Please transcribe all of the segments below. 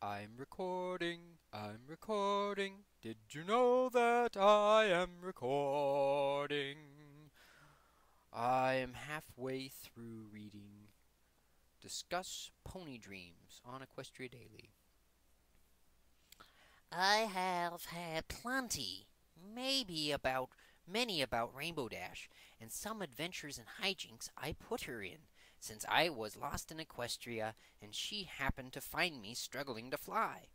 I'm recording, I'm recording. Did you know that I am recording? I am halfway through reading Discuss Pony Dreams on Equestria Daily. I have had plenty, many about Rainbow Dash, and some adventures and hijinks I put her in, since I was lost in Equestria and she happened to find me struggling to fly.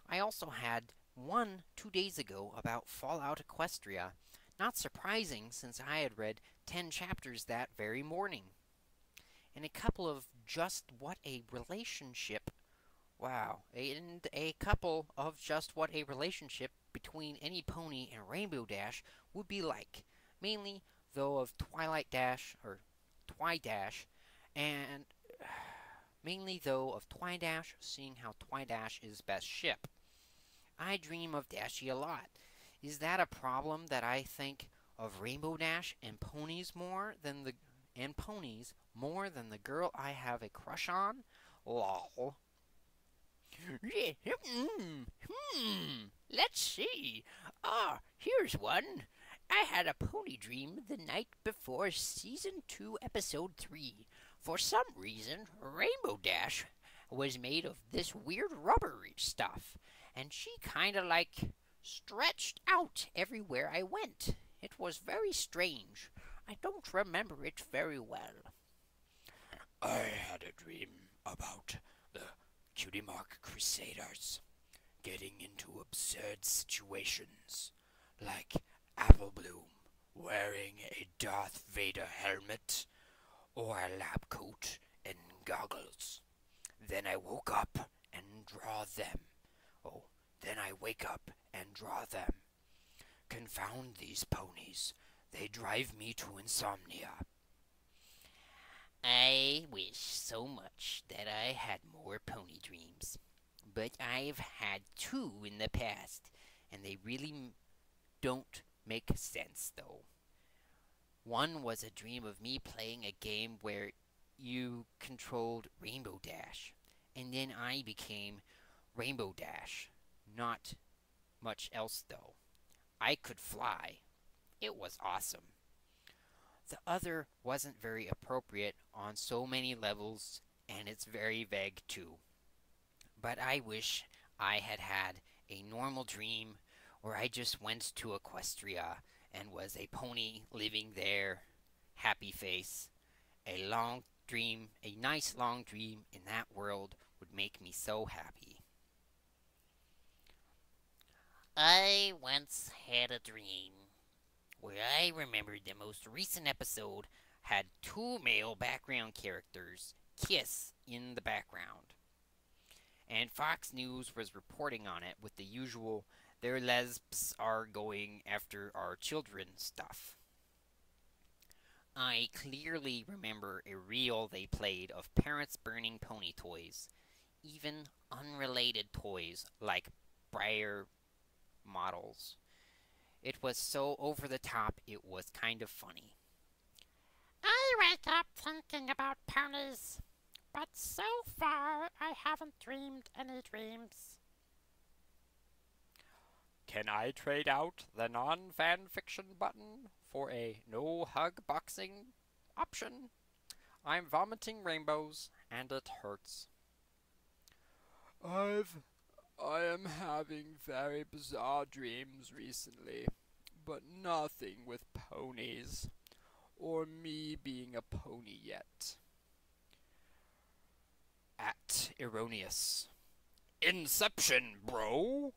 I also had one 2 days ago about Fallout Equestria, not surprising since I had read 10 chapters that very morning, and a couple of just what a relationship Wow, and a couple of just what a relationship between any pony and Rainbow Dash would be like, mainly though of Twilight Dash or Twidash, and mainly though of Twidash, seeing how Twidash is best ship. I dream of Dashy a lot. Is that a problem that I think of Rainbow Dash and ponies more than the girl I have a crush on? Lol. Let's see. Here's one. I had a pony dream the night before Season 2, Episode 3. For some reason, Rainbow Dash was made of this weird rubbery stuff, and she kinda like stretched out everywhere I went. It was very strange. I don't remember it very well. I had a dream about the Cutie Mark Crusaders getting into absurd situations, like Apple Bloom wearing a Darth Vader helmet or a lab coat and goggles. Then I woke up and draw them. Oh, then I wake up and draw them. Confound these ponies. They drive me to insomnia. I wish so much that I had more pony dreams. But I've had two in the past, and they really don't make sense, though. One was a dream of me playing a game where you controlled Rainbow Dash, and then I became Rainbow Dash. Not much else, though. I could fly. It was awesome. The other wasn't very appropriate on so many levels, and it's very vague, too. But I wish I had had a normal dream where I just went to Equestria and was a pony living there, happy face. A long dream, a nice long dream in that world would make me so happy. I once had a dream where I remembered the most recent episode had two male background characters kiss in the background, and Fox News was reporting on it with the usual their lesbs are going after our children stuff. I clearly remember a reel they played of parents burning pony toys, even unrelated toys like Breyer models. It was so over the top it was kind of funny. I wake up thinking about ponies, but so far I haven't dreamed any dreams. Can I trade out the non-fan fiction button for a no-hug boxing option? I'm vomiting rainbows and it hurts. I am having very bizarre dreams recently, but nothing with ponies, or me being a pony yet. At Erroneous. Inception, bro!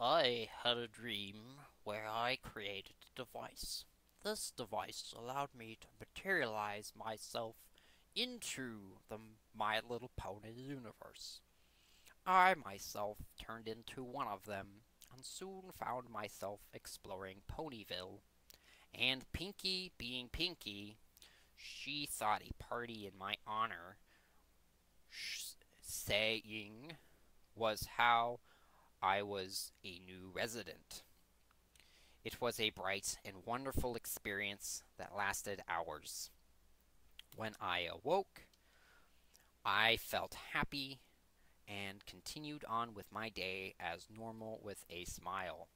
I had a dream where I created a device. This device allowed me to materialize myself into the My Little Pony universe. I myself turned into one of them and soon found myself exploring Ponyville. And Pinky being Pinky, she thought a party in my honor, saying, was how I was a new resident. It was a bright and wonderful experience that lasted hours. When I awoke, I felt happy and continued on with my day as normal with a smile.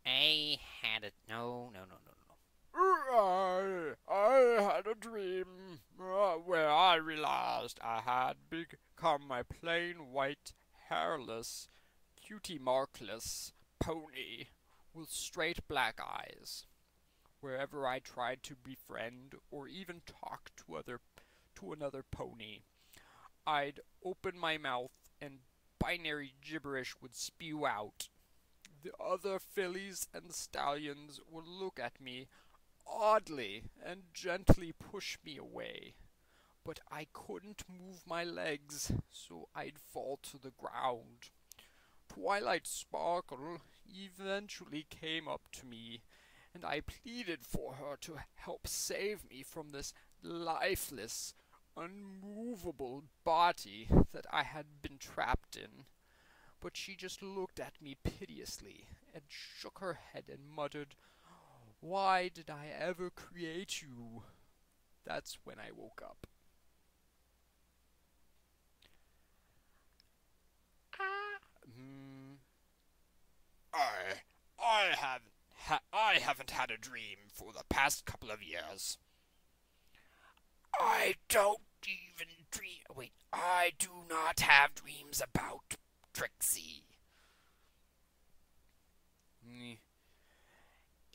I had a no, no, no, no, no. I had a dream where I realized I had become a plain white, hairless, cutie markless pony with straight black eyes. Wherever I tried to befriend or even talk to another pony, I'd open my mouth and binary gibberish would spew out. The other fillies and stallions would look at me oddly and gently push me away. But I couldn't move my legs, so I'd fall to the ground. Twilight Sparkle eventually came up to me, and I pleaded for her to help save me from this lifeless, unmovable body that I had been trapped in. But she just looked at me piteously and shook her head and muttered, "Why did I ever create you?" That's when I woke up. Uh, Hmm. I haven't had a dream for the past couple of years. I don't even dream. Wait, I do not have dreams about Trixie.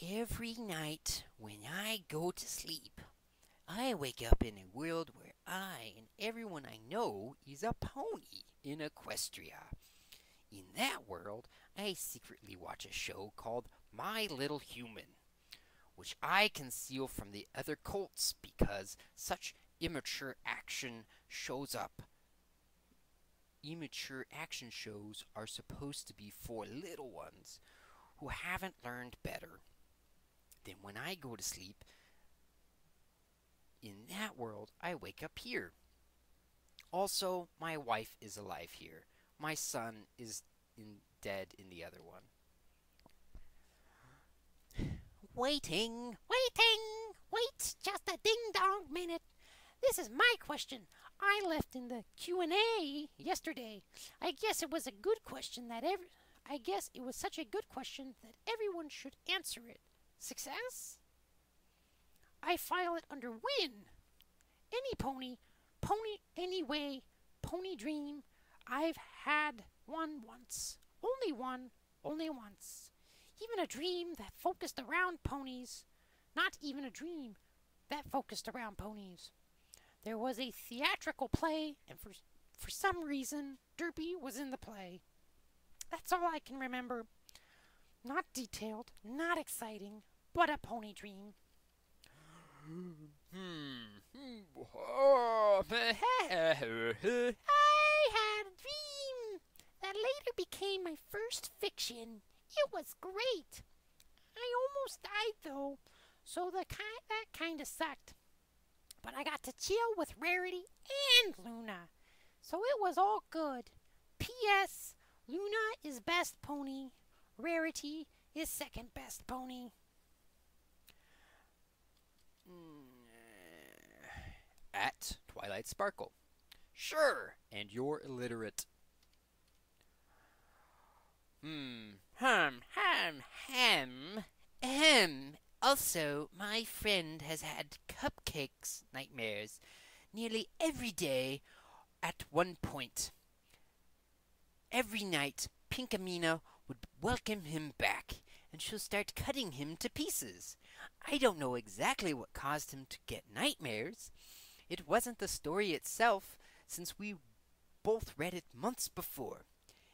Every night when I go to sleep, I wake up in a world where I and everyone I know is a pony in Equestria. In that world, I secretly watch a show called My Little Human, which I conceal from the other colts because such immature action shows up. Immature action shows are supposed to be for little ones who haven't learned better. Then when I go to sleep, in that world, I wake up here. Also, my wife is alive here. My son is dead in the other one. Waiting! wait just a ding-dong minute. This is my question. I left in the Q&A yesterday. I guess it was a good question I guess it was such a good question that everyone should answer it. Success? I file it under win. Any pony anyway, pony dream. I've had one once. Only once. Even a dream that focused around ponies. Not even a dream that focused around ponies. There was a theatrical play, and for some reason, Derby was in the play. That's all I can remember. Not detailed, not exciting, but a pony dream. I had a dream that later became my first fiction. It was great. I almost died though, so that kind of sucked. But I got to chill with Rarity and Luna, so it was all good. P.S. Luna is best pony. Rarity is second best pony. At Twilight Sparkle. Sure, and you're illiterate. Ahem. Also, my friend has had cupcakes nightmares nearly every day at one point. Every night, Pinkamena would welcome him back, and she'll start cutting him to pieces. I don't know exactly what caused him to get nightmares. It wasn't the story itself, since we both read it months before.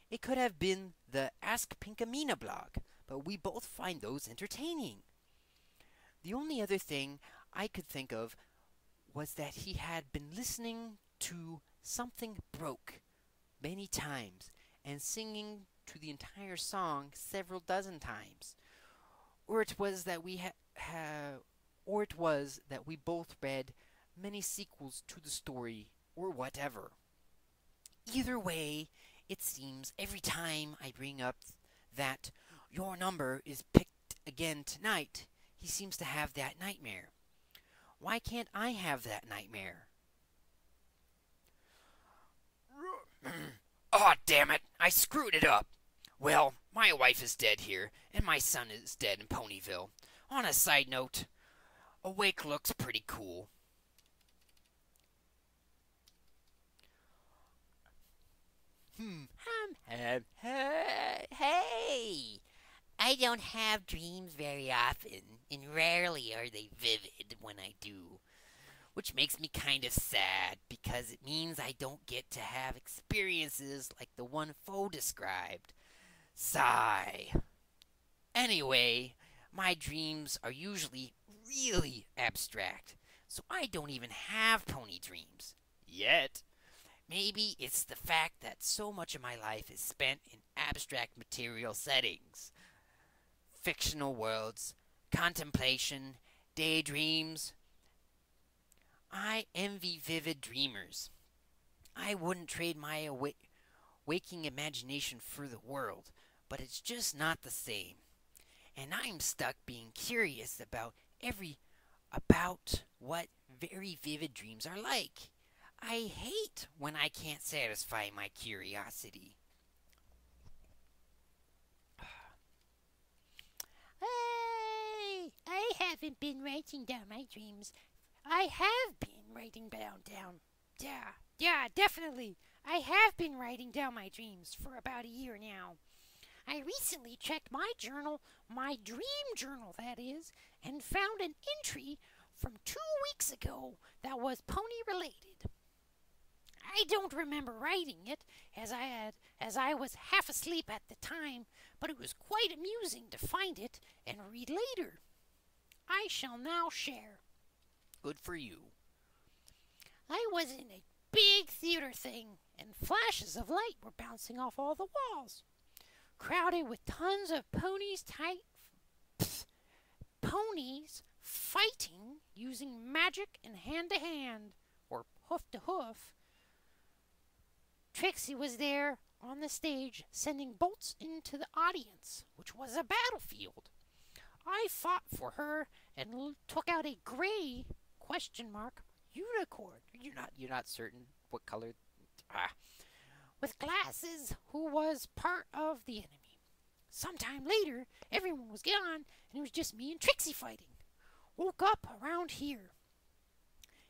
It could have been the Ask Pinkamena blog, but we both find those entertaining. The only other thing I could think of was that he had been listening to Something Broke many times and singing to the entire song several dozen times. Or it was that we both read many sequels to the story, or whatever. Either way, it seems every time I bring up that your number is picked again tonight, he seems to have that nightmare. Why can't I have that nightmare? I screwed it up. Well, my wife is dead here, and my son is dead in Ponyville. On a side note, Awake looks pretty cool. Hey! I don't have dreams very often, and rarely are they vivid when I do. Which makes me kind of sad because it means I don't get to have experiences like the one Foe described. Sigh. Anyway, my dreams are usually really abstract, so I don't even have pony dreams. Yet. Maybe it's the fact that so much of my life is spent in abstract material settings, fictional worlds, contemplation, daydreams. I envy vivid dreamers. I wouldn't trade my waking imagination for the world, but it's just not the same. And I'm stuck being curious about what very vivid dreams are like. I hate when I can't satisfy my curiosity. Hey! I haven't been writing down my dreams. I have been writing down. Yeah, definitely. I have been writing down my dreams for about a year now. I recently checked my journal, my dream journal, that is, and found an entry from 2 weeks ago that was pony related. I don't remember writing it, as I was half asleep at the time, but it was quite amusing to find it and read later. I shall now share. Good for you. I was in a big theater thing, and flashes of light were bouncing off all the walls, crowded with tons of ponies fighting using magic and hand to hand, or hoof to hoof. Trixie was there on the stage sending bolts into the audience, which was a battlefield. I fought for her and took out a gray unicorn. You're not certain what color? With glasses, who was part of the enemy. Sometime later, everyone was gone, and it was just me and Trixie fighting. Woke up around here.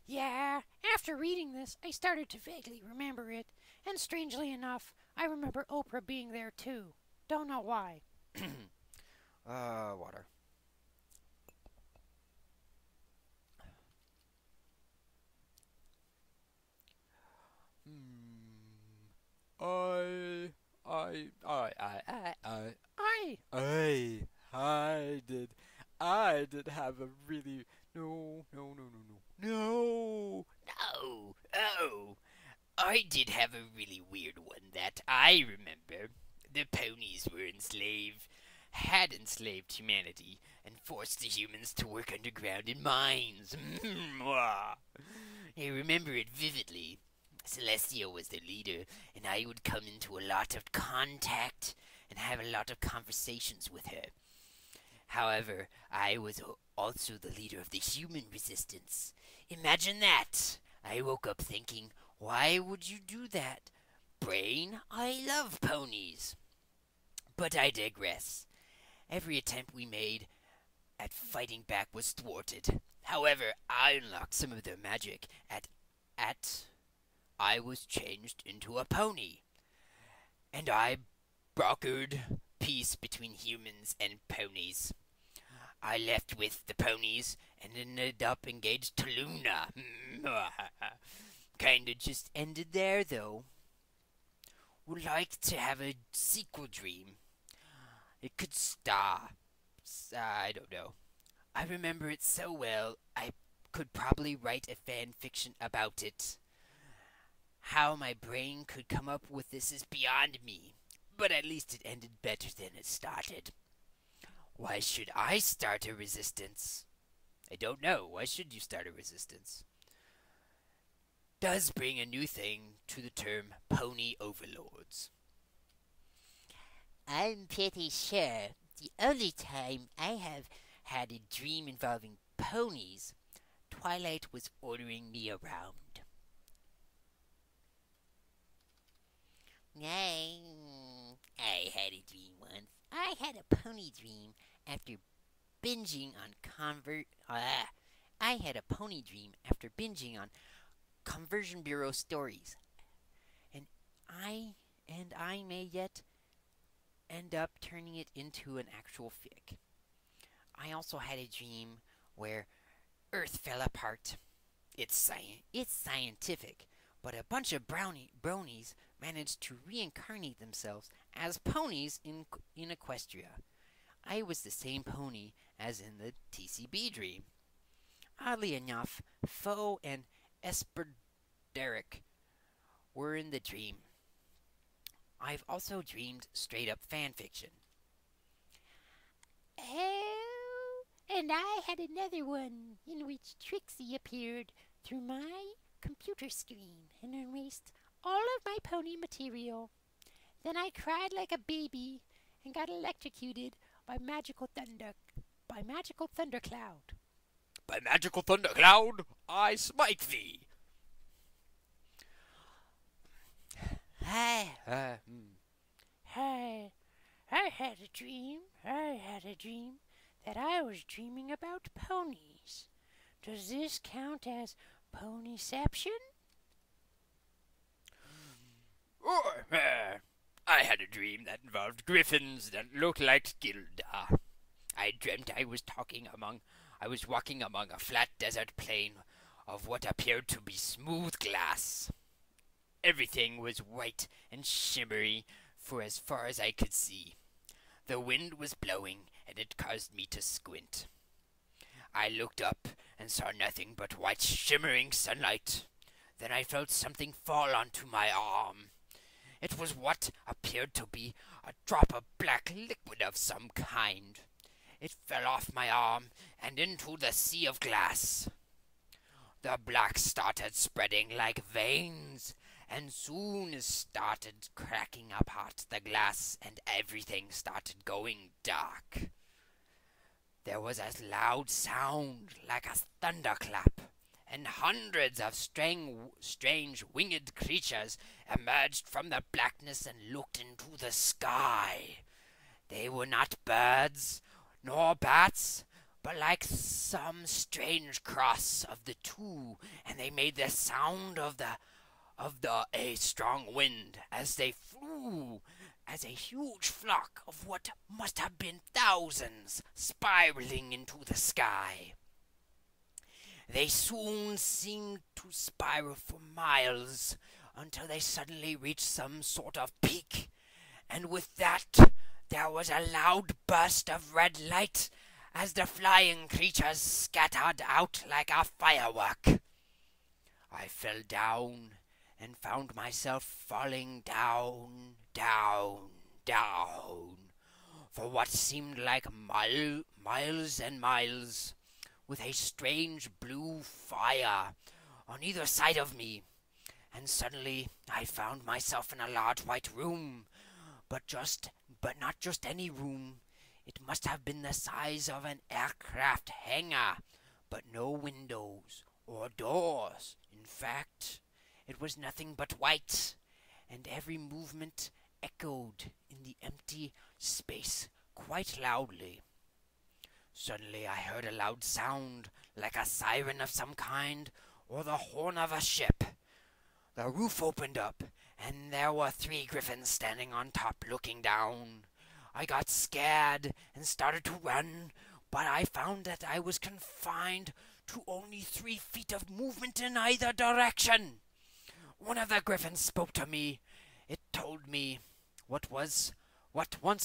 Yeah, after reading this, I started to vaguely remember it, and strangely enough, I remember Oprah being there too. Don't know why. Water. I, I, I, I, I, I did have a really, no. Oh, I did have a really weird one that I remember. The ponies had enslaved humanity, and forced the humans to work underground in mines. I remember it vividly. Celestia was the leader, and I would come into a lot of contact and have a lot of conversations with her. However, I was also the leader of the human resistance. Imagine that! I woke up thinking, why would you do that? Brain, I love ponies. But I digress. Every attempt we made at fighting back was thwarted. However, I unlocked some of their magic I was changed into a pony, and I brokered peace between humans and ponies. I left with the ponies and ended up engaged to Luna. Kinda just ended there, though. Would like to have a sequel dream. It could star. I don't know. I remember it so well, I could probably write a fan fiction about it. How my brain could come up with this is beyond me, but at least it ended better than it started. Why should I start a resistance? I don't know. Why should you start a resistance? Does bring a new thing to the term pony overlords. I'm pretty sure the only time I have had a dream involving ponies, Twilight was ordering me around. Yay. I had a dream once. I had a pony dream after binging on I had a pony dream after binging on Conversion Bureau stories, and I may yet end up turning it into an actual fic. I also had a dream where Earth fell apart. It's scientific, but a bunch of bronies managed to reincarnate themselves as ponies in Equestria. I was the same pony as in the TCB dream. Oddly enough, Foe and Esperderic were in the dream. I've also dreamed straight up fanfiction. Oh, and I had another one in which Trixie appeared through my computer screen and erased all of my pony material. Then I cried like a baby and got electrocuted by magical thundercloud. By magical thundercloud, I smite thee. Hi. Hey, I had a dream that I was dreaming about ponies. Does this count as ponyception? I had a dream that involved griffins that looked like Gilda. I dreamt I was walking among a flat desert plain of what appeared to be smooth glass. Everything was white and shimmery for as far as I could see. The wind was blowing, and it caused me to squint. I looked up and saw nothing but white shimmering sunlight. Then I felt something fall onto my arm. It was what appeared to be a drop of black liquid of some kind. It fell off my arm and into the sea of glass. The black started spreading like veins, and soon it started cracking apart the glass, and everything started going dark. There was a loud sound like a thunderclap, and hundreds of strange winged creatures emerged from the blackness and looked into the sky. They were not birds nor bats, but like some strange cross of the two, and they made the sound of a strong wind as they flew, as a huge flock of what must have been thousands spiraling into the sky. They soon seemed to spiral for miles until they suddenly reached some sort of peak, and with that there was a loud burst of red light as the flying creatures scattered out like a firework. I fell down and found myself falling down, for what seemed like miles and miles, with a strange blue fire on either side of me. And suddenly I found myself in a large white room, but not just any room. It must have been the size of an aircraft hangar, but no windows or doors. In fact, it was nothing but white, and every movement echoed in the empty space quite loudly. Suddenly I heard a loud sound, like a siren of some kind, or the horn of a ship. The roof opened up, and there were 3 griffins standing on top looking down. I got scared and started to run, but I found that I was confined to only 3 feet of movement in either direction. One of the griffins spoke to me. It told me what once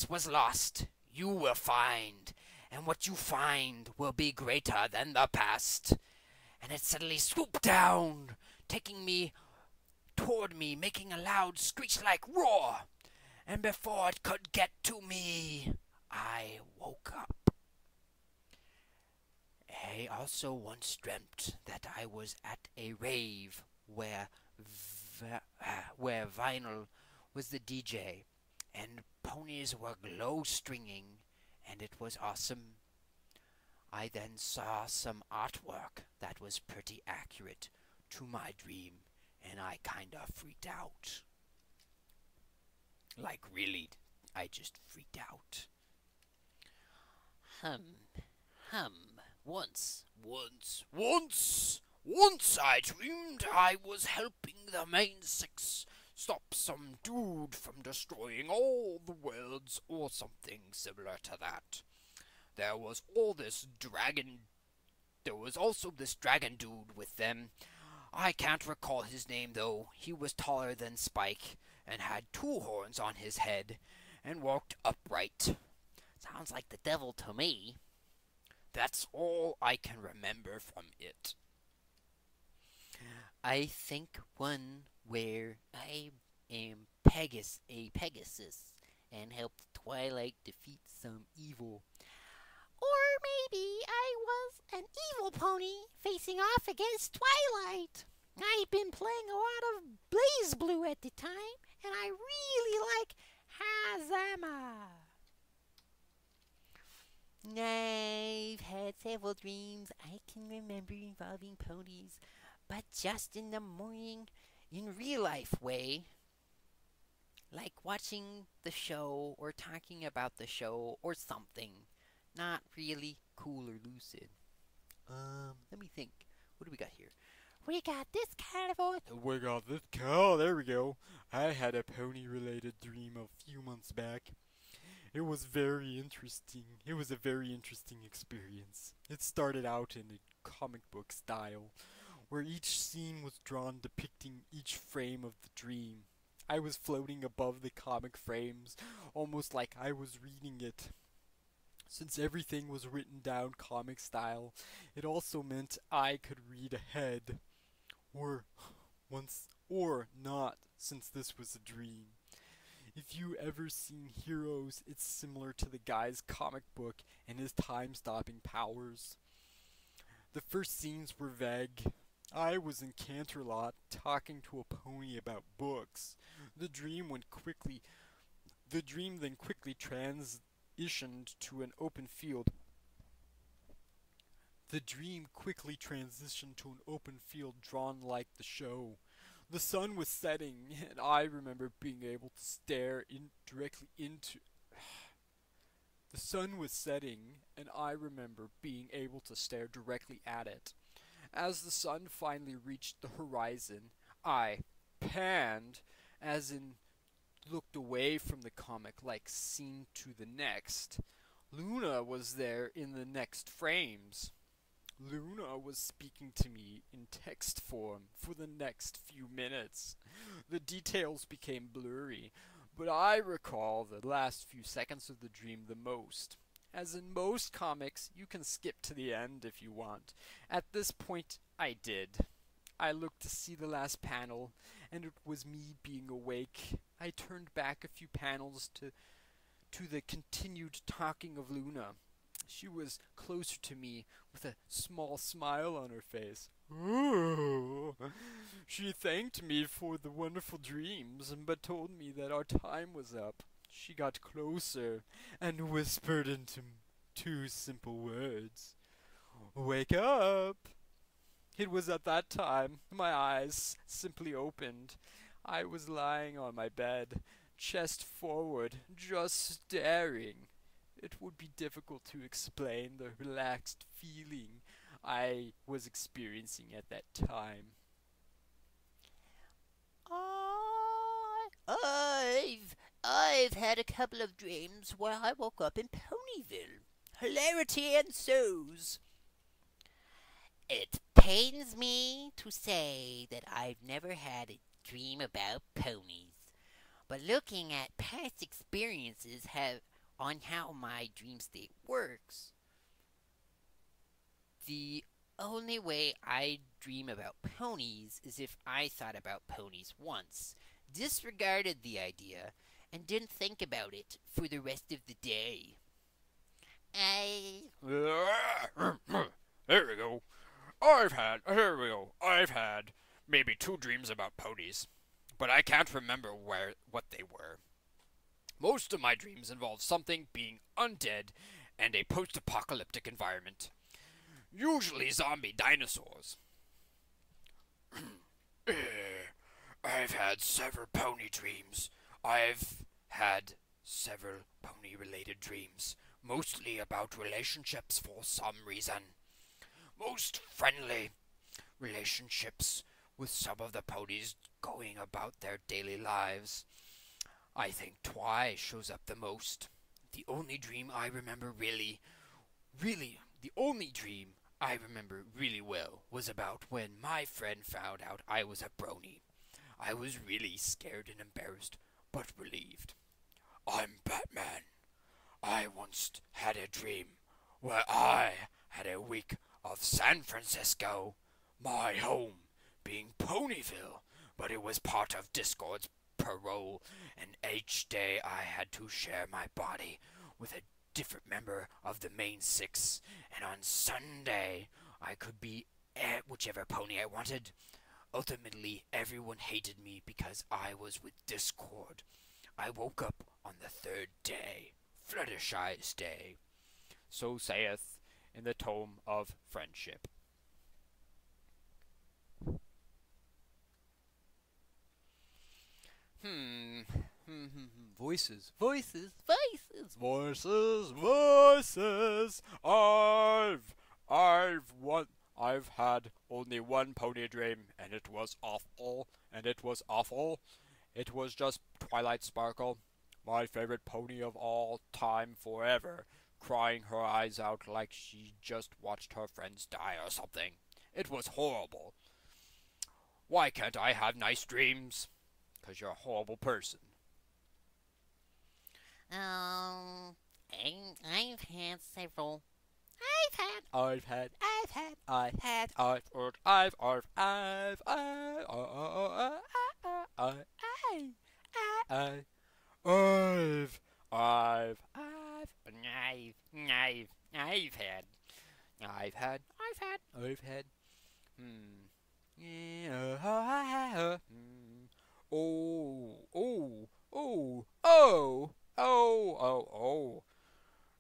was lost you will find, and what you find will be greater than the past. And it suddenly swooped down, taking me toward me, making a loud screech-like roar. And before it could get to me, I woke up. I also once dreamt that I was at a rave where Vinyl was the DJ, and ponies were glow-stringing, and it was awesome. I then saw some artwork that was pretty accurate to my dream, and I kinda freaked out. Like, really I just freaked out. Hum, hum. Once I dreamed I was helping the main six stop some dude from destroying all the worlds or something similar to that. There was also this dragon dude with them. I can't recall his name though. He was taller than Spike and had two horns on his head and walked upright. Sounds like the devil to me. That's all I can remember from it. I think one where I am a Pegasus and helped Twilight defeat some evil. Or maybe I was an evil pony facing off against Twilight. I'd been playing a lot of Blaze Blue at the time, and I really like Hazama. I've had several dreams I can remember involving ponies, but just in the morning, in real life way. Like watching the show or talking about the show or something. Not really cool or lucid. Let me think. What do we got here? We got this carnivore. We got this cow. There we go. I had a pony-related dream a few months back. It was very interesting. It was a very interesting experience. It started out in a comic book style, where each scene was drawn depicting each frame of the dream. I was floating above the comic frames, almost like I was reading it. Since everything was written down comic style, it also meant I could read ahead. Or not, since this was a dream. If you ever seen Heroes, it's similar to the guy's comic book and his time-stopping powers. The first scenes were vague. I was in Canterlot talking to a pony about books. The dream then quickly transitioned to an open field. The dream quickly transitioned to an open field drawn like the show. The sun was setting, and I remember being able to stare directly into... The sun was setting, and I remember being able to stare directly at it. As the sun finally reached the horizon, I panned, as in looked away from the comic like scene to the next. Luna was there in the next frames. Luna was speaking to me in text form for the next few minutes. The details became blurry, but I recall the last few seconds of the dream the most. As in most comics, you can skip to the end if you want. At this point, I did. I looked to see the last panel, and it was me being awake. I turned back a few panels to the continued talking of Luna. She was closer to me with a small smile on her face. Ooh. She thanked me for the wonderful dreams, but told me that our time was up. She got closer and whispered into two simple words. Wake up! It was at that time my eyes simply opened. I was lying on my bed, chest forward, just staring. It would be difficult to explain the relaxed feeling I was experiencing at that time. I've had a couple of dreams where I woke up in Ponyville. Hilarity ensues. It pains me to say that I've never had a dream about ponies, but looking at past experiences on how my dream state works, the only way I dream about ponies is if I thought about ponies once, disregarded the idea, and didn't think about it for the rest of the day. There we go. I've had maybe 2 dreams about ponies, but I can't remember what they were. Most of my dreams involve something being undead and a post-apocalyptic environment. Usually zombie dinosaurs. I've had several pony dreams. I've had several pony related dreams, mostly about relationships for some reason. Most friendly relationships with some of the ponies going about their daily lives. I think Twi shows up the most. The only dream I remember the only dream I remember really well was about when my friend found out I was a brony. I was really scared and embarrassed, but relieved. I'm Batman. I once had a dream where I had a week of San Francisco, my home, being Ponyville, but it was part of Discord's parole, and each day I had to share my body with a different member of the main six, and on Sunday I could be whichever pony I wanted. Ultimately, everyone hated me because I was with Discord. I woke up on the third day, Fluttershy's day. So saith in the tome of friendship. Voices, voices, voices, voices, voices. I've had only one pony dream, and it was awful, It was just Twilight Sparkle, my favorite pony of all time forever, crying her eyes out like she just watched her friends die or something. It was horrible. Why can't I have nice dreams? 'Cause you're a horrible person. I've had several. I've had, yeah, oh.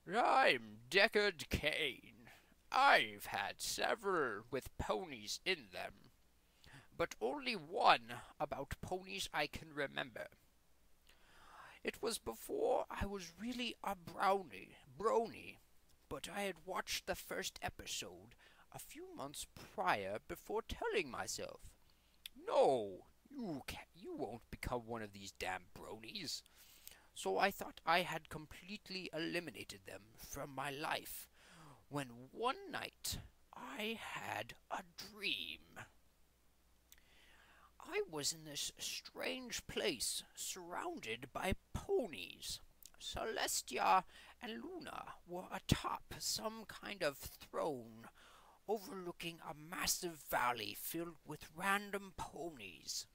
I'm Deckard Kane. I've had several with ponies in them, but only one about ponies I can remember. It was before I was really a brony, but I had watched the first episode a few months prior before telling myself, "No, you won't become one of these damn bronies." So I thought I had completely eliminated them from my life, when one night I had a dream. I was in this strange place surrounded by ponies. Celestia and Luna were atop some kind of throne overlooking a massive valley filled with random ponies.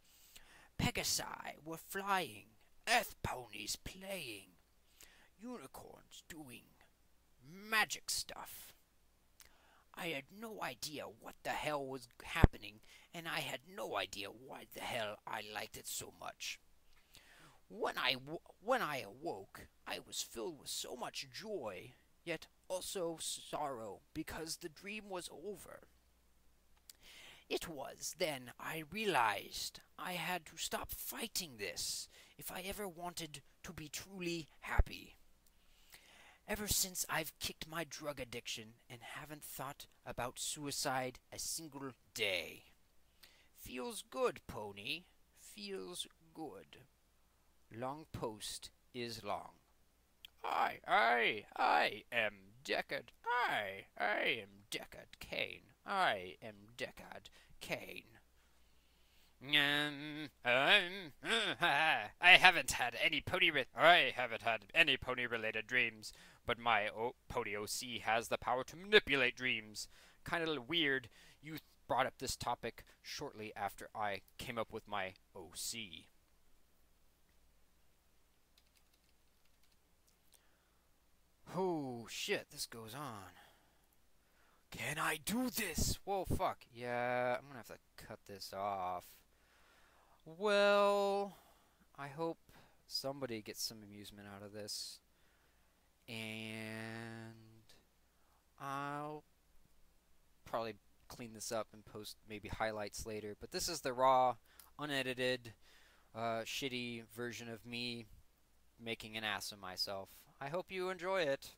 Pegasi were flying, earth ponies playing, unicorns doing magic stuff. I had no idea what the hell was happening, and I had no idea why the hell I liked it so much. When I awoke, I was filled with so much joy, yet also sorrow, because the dream was over. It was then I realized I had to stop fighting this if I ever wanted to be truly happy. Ever since I've kicked my drug addiction and haven't thought about suicide a single day. Feels good, pony. Feels good. Long post is long. I am Deckard. I am Deckard Kane. I am Deckard Kane. I haven't had any pony related dreams, but my pony OC has the power to manipulate dreams. Kind of weird. You brought up this topic shortly after I came up with my OC. Oh shit, this goes on. Can I do this? Whoa, fuck. Yeah, I'm gonna have to cut this off. Well, I hope somebody gets some amusement out of this. And I'll probably clean this up and post maybe highlights later. But this is the raw, unedited, shitty version of me making an ass of myself. I hope you enjoy it.